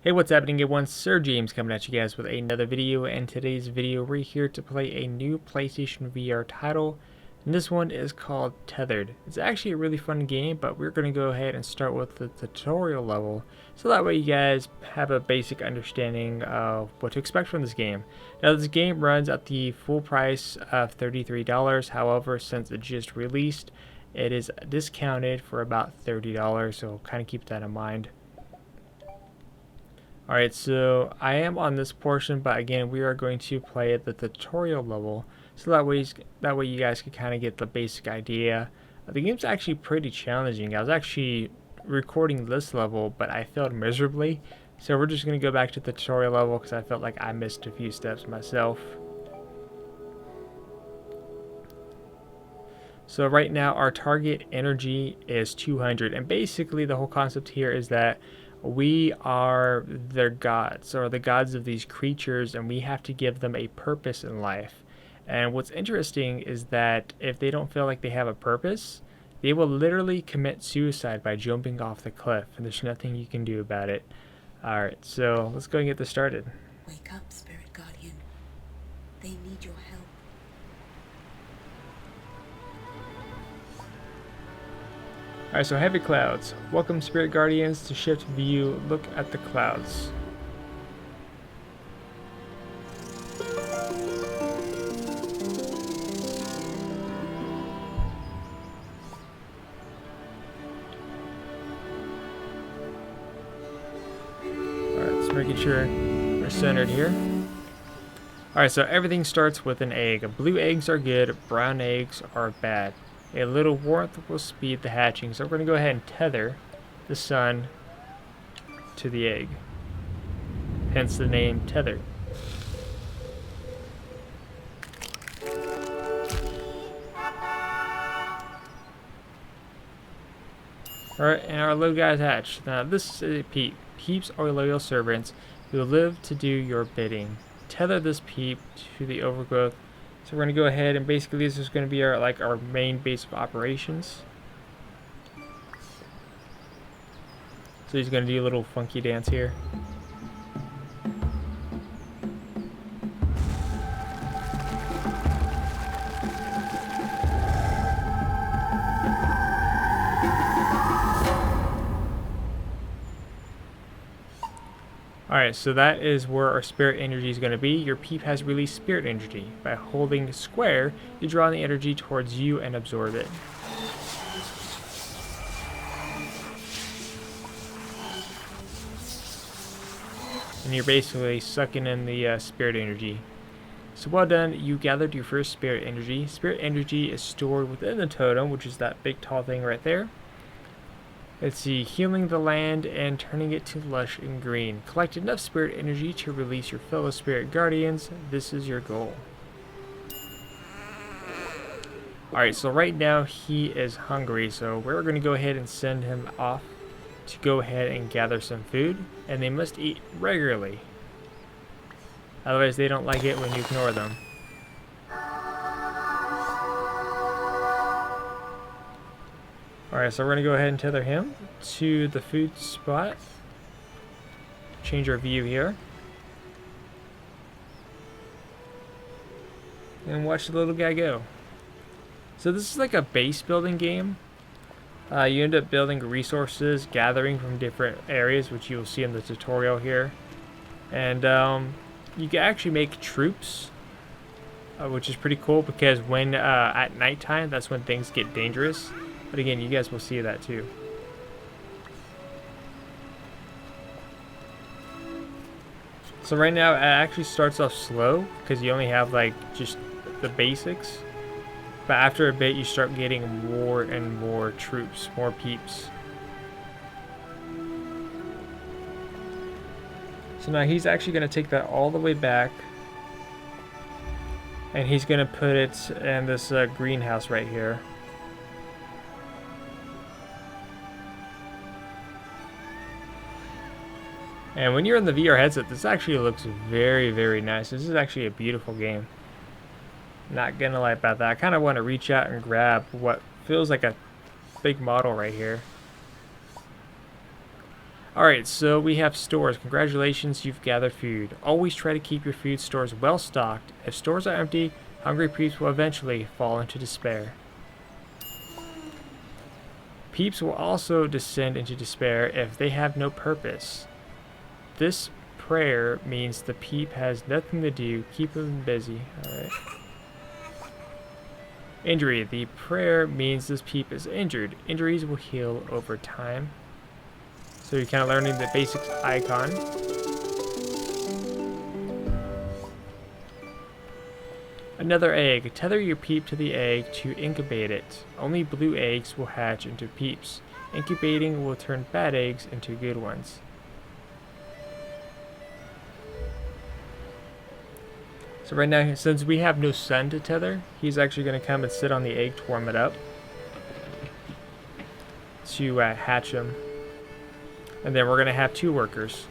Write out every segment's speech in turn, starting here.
Hey, what's happening everyone? SirJames coming at you guys with another video, and today's video we're here to play a new PlayStation VR title, and this one is called Tethered. It's actually a really fun game, but we're going to go ahead and start with the tutorial level, so that way you guys have a basic understanding of what to expect from this game. Now this game runs at the full price of $33, however since it just released, it is discounted for about $30, so kind of keep that in mind. Alright, so I am on this portion, but again, we are going to play at the tutorial level, so that way you guys can kind of get the basic idea. The game's actually pretty challenging. I was actually recording this level, but I failed miserably, so we're just going to go back to the tutorial level because I felt like I missed a few steps myself. So right now our target energy is 200, and basically the whole concept here is that we are their gods, or the gods of these creatures, and we have to give them a purpose in life. And what's interesting is that if they don't feel like they have a purpose, they will literally commit suicide by jumping off the cliff, and there's nothing you can do about it. Alright, so let's go and get this started. Wake up, Spirit Guardian. They need your help. Alright, so heavy clouds. Welcome Spirit Guardians to shift view. Look at the clouds. Alright, just making sure we're centered here. Alright, so everything starts with an egg. Blue eggs are good, brown eggs are bad. A little warmth will speed the hatching, so we're going to go ahead and tether the sun to the egg. Hence the name Tether. Alright, and our little guy's hatched. Now this is a peep. Peeps are loyal servants who live to do your bidding. Tether this peep to the overgrowth. So we're going to go ahead and basically this is going to be our main base of operations. So he's going to do a little funky dance here. Alright, so that is where our spirit energy is going to be. Your peep has released spirit energy. By holding square, you draw the energy towards you and absorb it. And you're basically sucking in the spirit energy. So well done, you gathered your first spirit energy. Spirit energy is stored within the totem, which is that big tall thing right there. Let's see, healing the land and turning it to lush and green. Collect enough spirit energy to release your fellow spirit guardians. This is your goal. Alright, so right now he is hungry, so we're going to go ahead and send him off to go ahead and gather some food. And they must eat regularly. Otherwise they don't like it when you ignore them. Alright, so we're going to go ahead and tether him to the food spot. Change our view here. And watch the little guy go. So this is like a base building game. You end up building resources, gathering from different areas, which you will see in the tutorial here. And you can actually make troops, which is pretty cool because when at nighttime, that's when things get dangerous. But again, you guys will see that too. So right now, it actually starts off slow because you only have like just the basics. But after a bit, you start getting more and more troops, more peeps. So now he's actually going to take that all the way back. And he's going to put it in this greenhouse right here. And when you're in the VR headset, this actually looks very, very nice. This is actually a beautiful game. Not gonna lie about that. I kind of want to reach out and grab what feels like a big model right here. Alright, so we have stores. Congratulations, you've gathered food. Always try to keep your food stores well stocked. If stores are empty, hungry peeps will eventually fall into despair. Peeps will also descend into despair if they have no purpose. This prayer means the peep has nothing to do. Keep them busy. Alright. Injury. The prayer means this peep is injured. Injuries will heal over time. So you're kind of learning the basic icon. Another egg. Tether your peep to the egg to incubate it. Only blue eggs will hatch into peeps. Incubating will turn bad eggs into good ones. So right now, since we have no sun to tether, he's actually going to come and sit on the egg to warm it up. To hatch him. And then we're going to have 2 workers.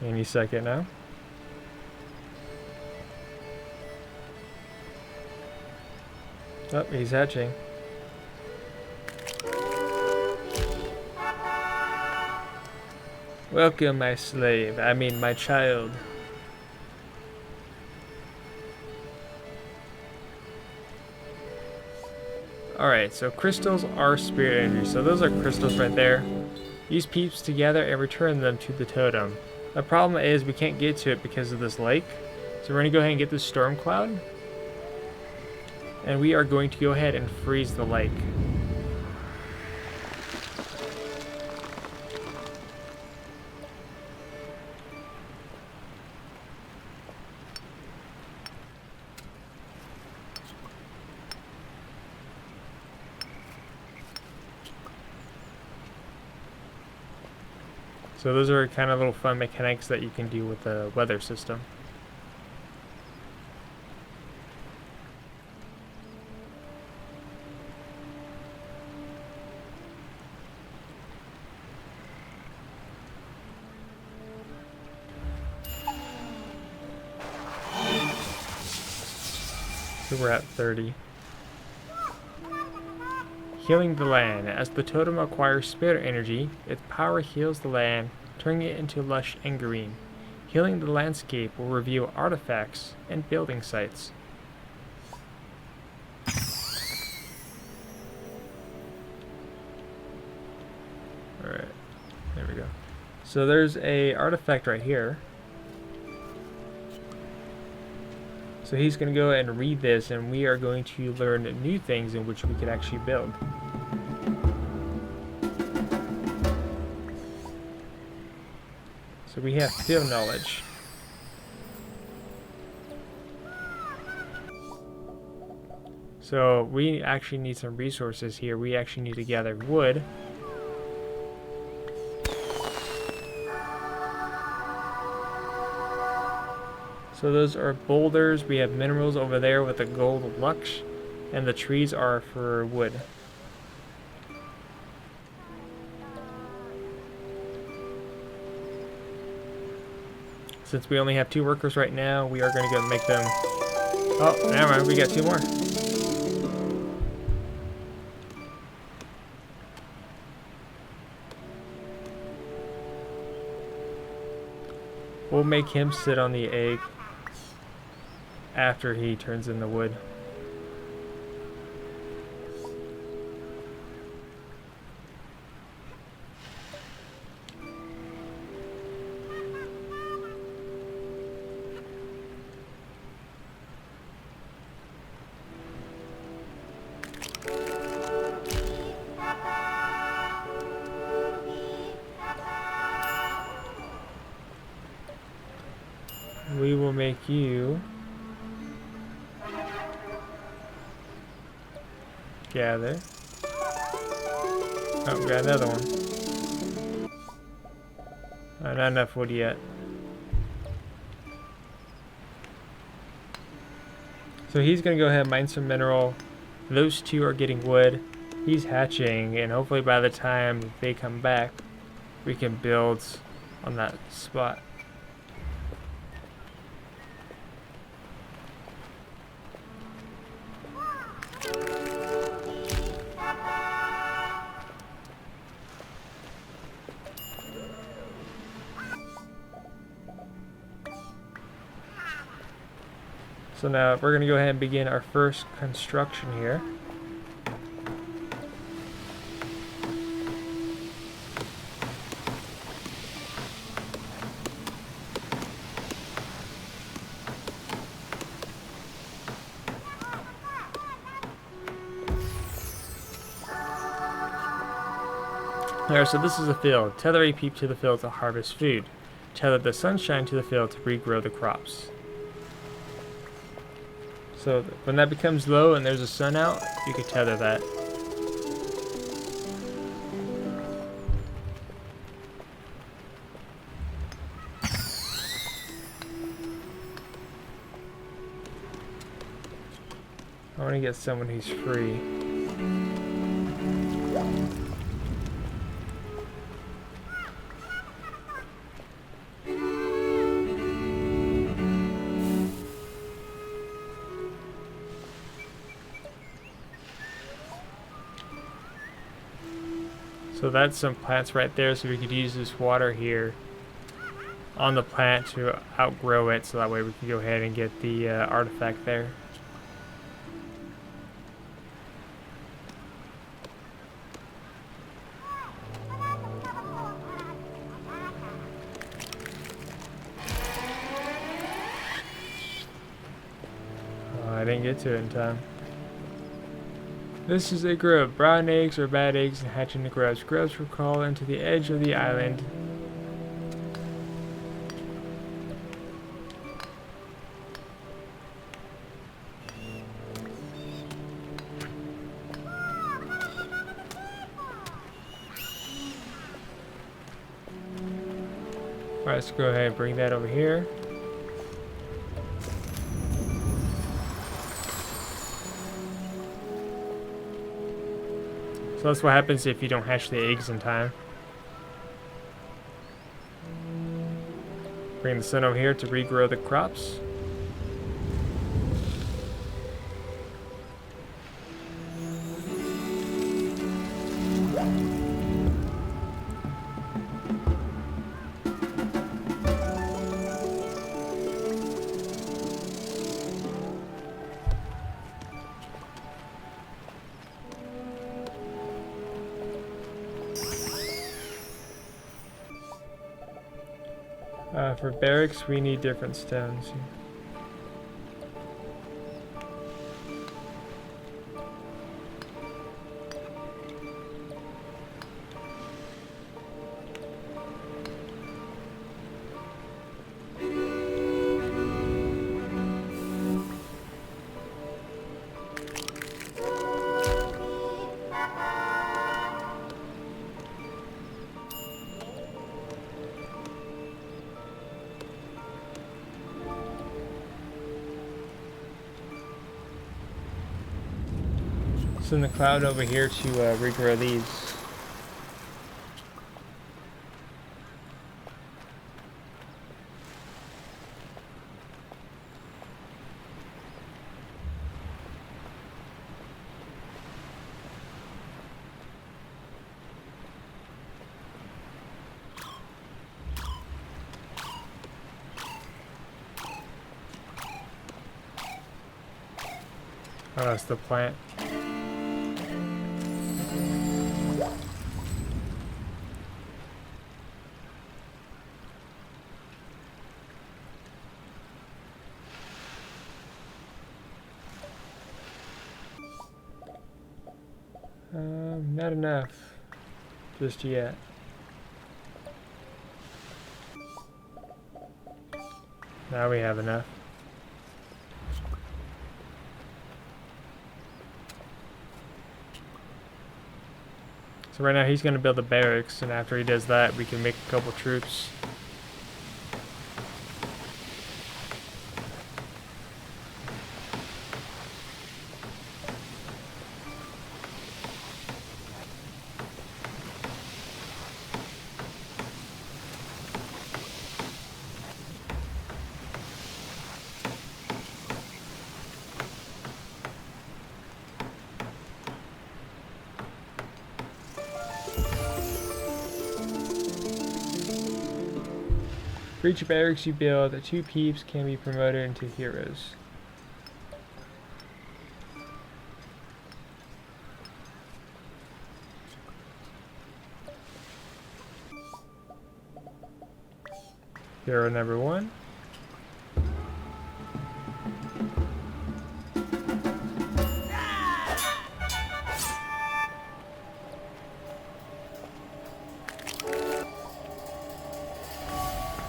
Any second now. Oh, he's hatching. Welcome, my slave. I mean, my child. Alright, so crystals are spirit energy. So those are crystals right there. Use peeps together and return them to the totem. The problem is we can't get to it because of this lake. So we're going to go ahead and get this storm cloud. And we are going to go ahead and freeze the lake. So those are kind of little fun mechanics that you can do with the weather system. So we're at 30. Healing the land. As the totem acquires spirit energy, its power heals the land, turning it into lush and green. Healing the landscape will reveal artifacts and building sites. Alright, there we go. So there's a artifact right here. So he's going to go and read this, and we are going to learn new things in which we could actually build. So we have field knowledge. So we actually need some resources here. We actually need to gather wood. So those are boulders. We have minerals over there with the gold lux, and the trees are for wood. Since we only have 2 workers right now, we are going to go make them... Oh, never mind, we got 2 more. We'll make him sit on the egg after he turns in the wood. We will make you gather. Oh, we got another one. Not enough wood yet. So he's gonna go ahead and mine some mineral. Those 2 are getting wood. He's hatching, and hopefully by the time they come back, we can build on that spot. So now we're going to go ahead and begin our first construction here. Alright, so this is a field. Tether a peep to the field to harvest food. Tether the sunshine to the field to regrow the crops. So when that becomes low and there's a sun out, you can tether that. I want to get someone who's free. So that's some plants right there, so we could use this water here on the plant to outgrow it, so that way we can go ahead and get the artifact there. Oh, I didn't get to it in time. This is a grub. Brown eggs are bad eggs and hatch into grubs. Grubs will crawl into the edge of the island. Alright, let's go ahead and bring that over here. So that's what happens if you don't hatch the eggs in time. Bring the sun over here to regrow the crops. For barracks, we need different stones. Send the cloud over here to regrow these. Oh, that's the plant. Not enough just yet. Now we have enough. So right now he's going to build a barracks, and after he does that we can make a couple troops. For each barracks you build, 2 peeps can be promoted into heroes. Hero number 1.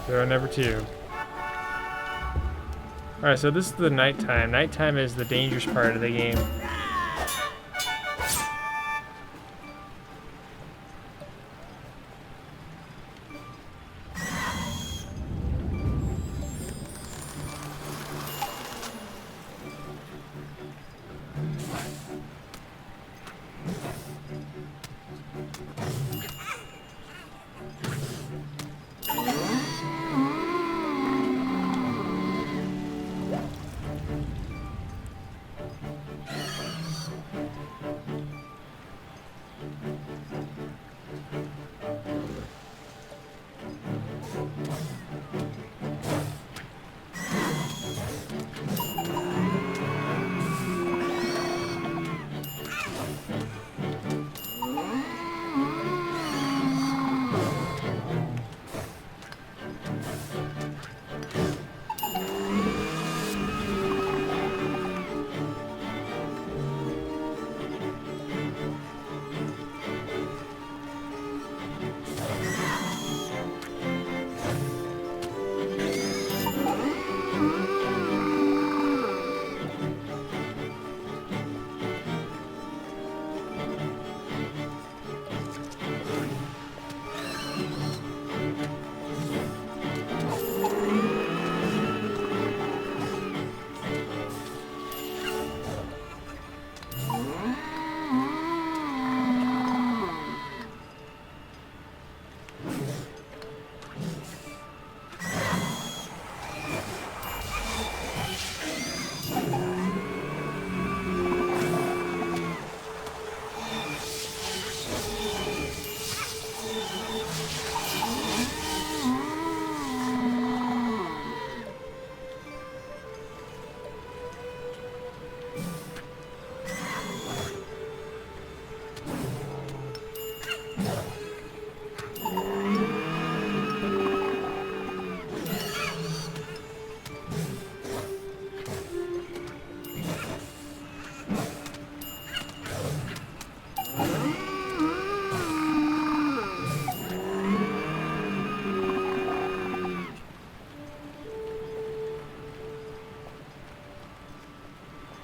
Hero number 2. Alright, so this is the nighttime. Nighttime is the dangerous part of the game.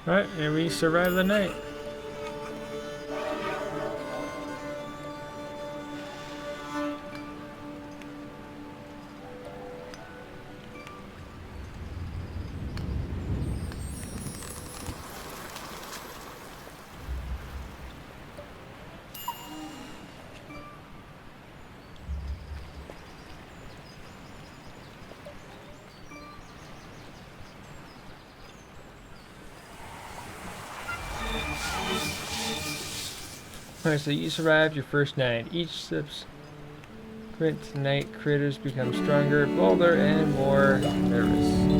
Alright, and we survived the night. Alright, so you survived your first night. Each subsequent night, critters become stronger, bolder, and more nervous.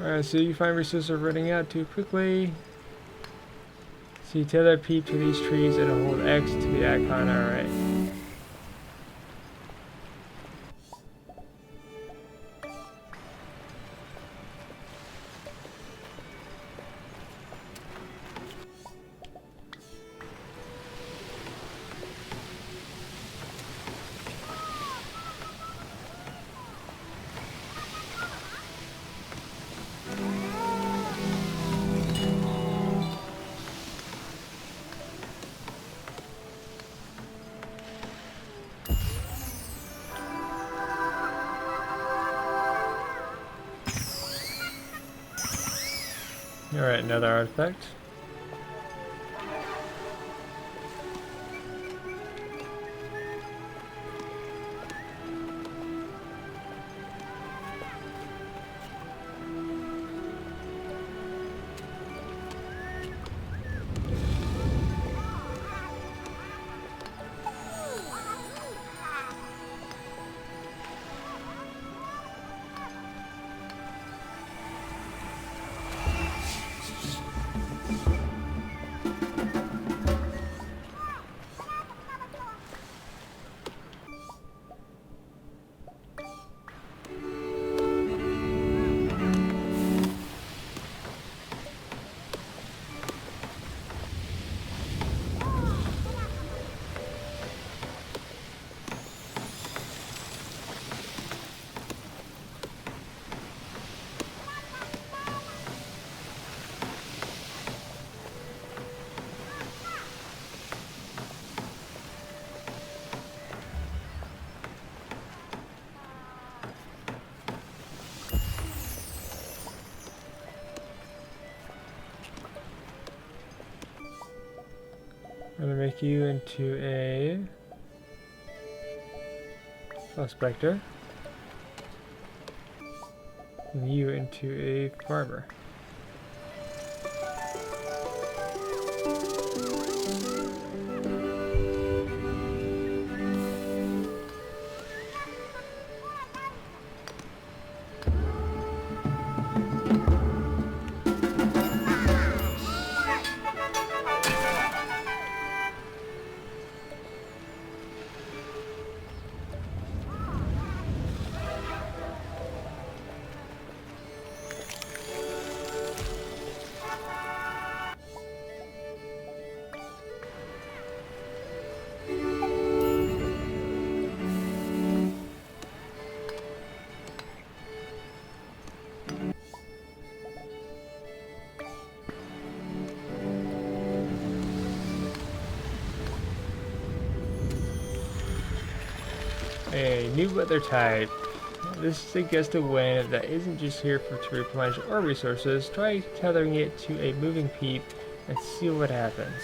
Alright, so you find resources are running out too quickly. See tether peep to these trees and hold X to the icon. Alright. Alright, another artifact. make you into a prospector. And you into a farmer. A new weather type. This suggests a wind that isn't just here to replenish our resources. Try tethering it to a moving peep and see what happens.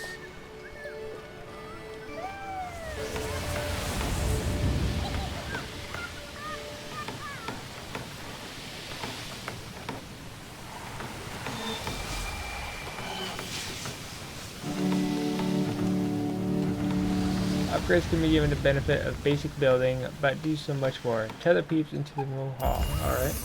Upgrades can be given the benefit of basic building, but do so much more. Tether peeps into the mill hall. Alright.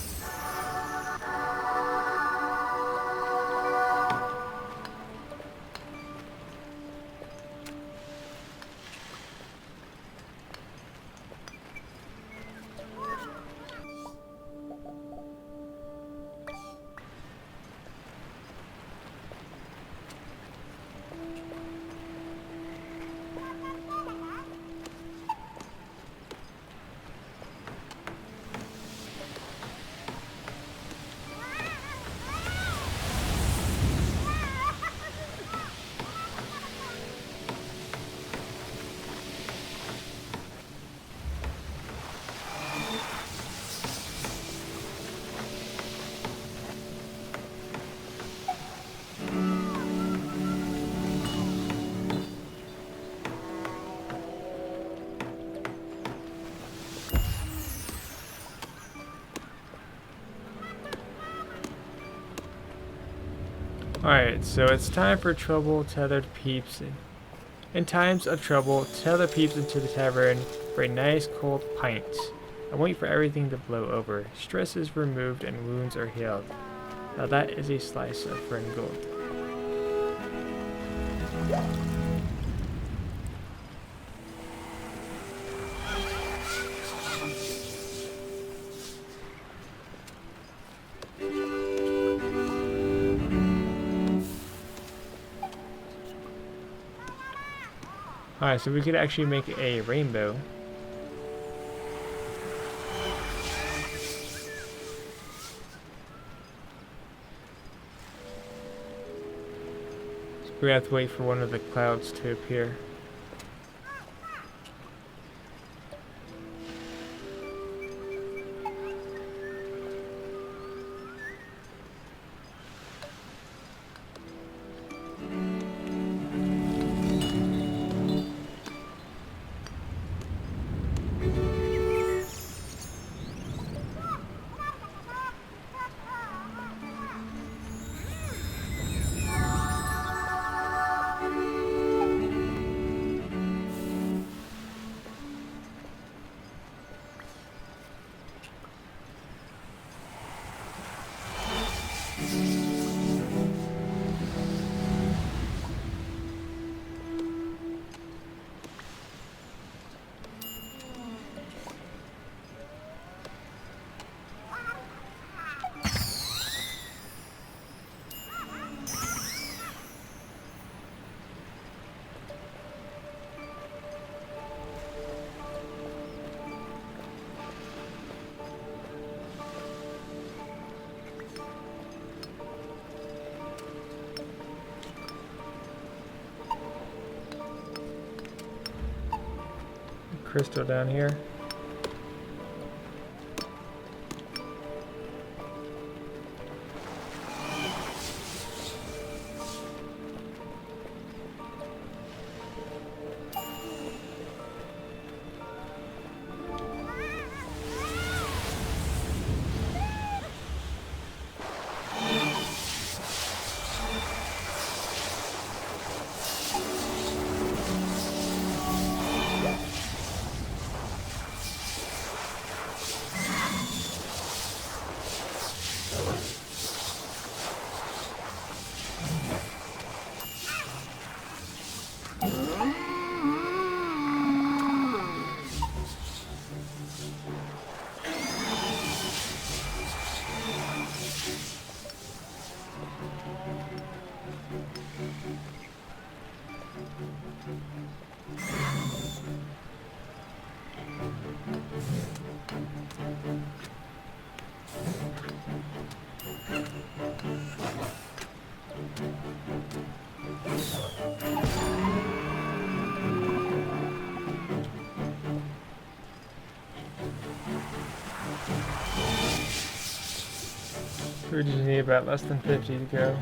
Alright, so it's time for trouble. Tethered peeps. In times of trouble, tether peeps into the tavern for a nice cold pint. I wait for everything to blow over. Stress is removed and wounds are healed. Now that is a slice of friend gold. Alright, so we could actually make a rainbow. So we have to wait for one of the clouds to appear. Crystal down here. We just need about less than 50 to go.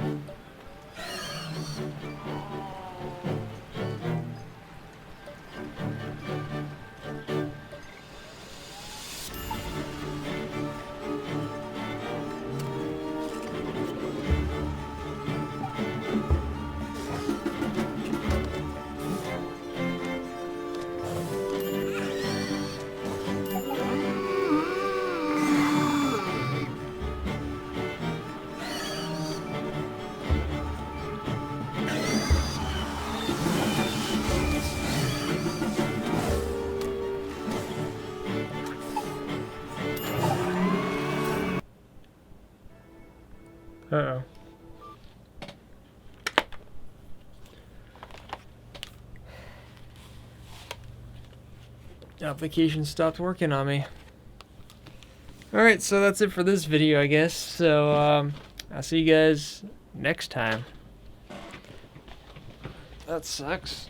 Uh-oh. Application stopped working on me. Alright, so that's it for this video, I guess. So, I'll see you guys next time. That sucks.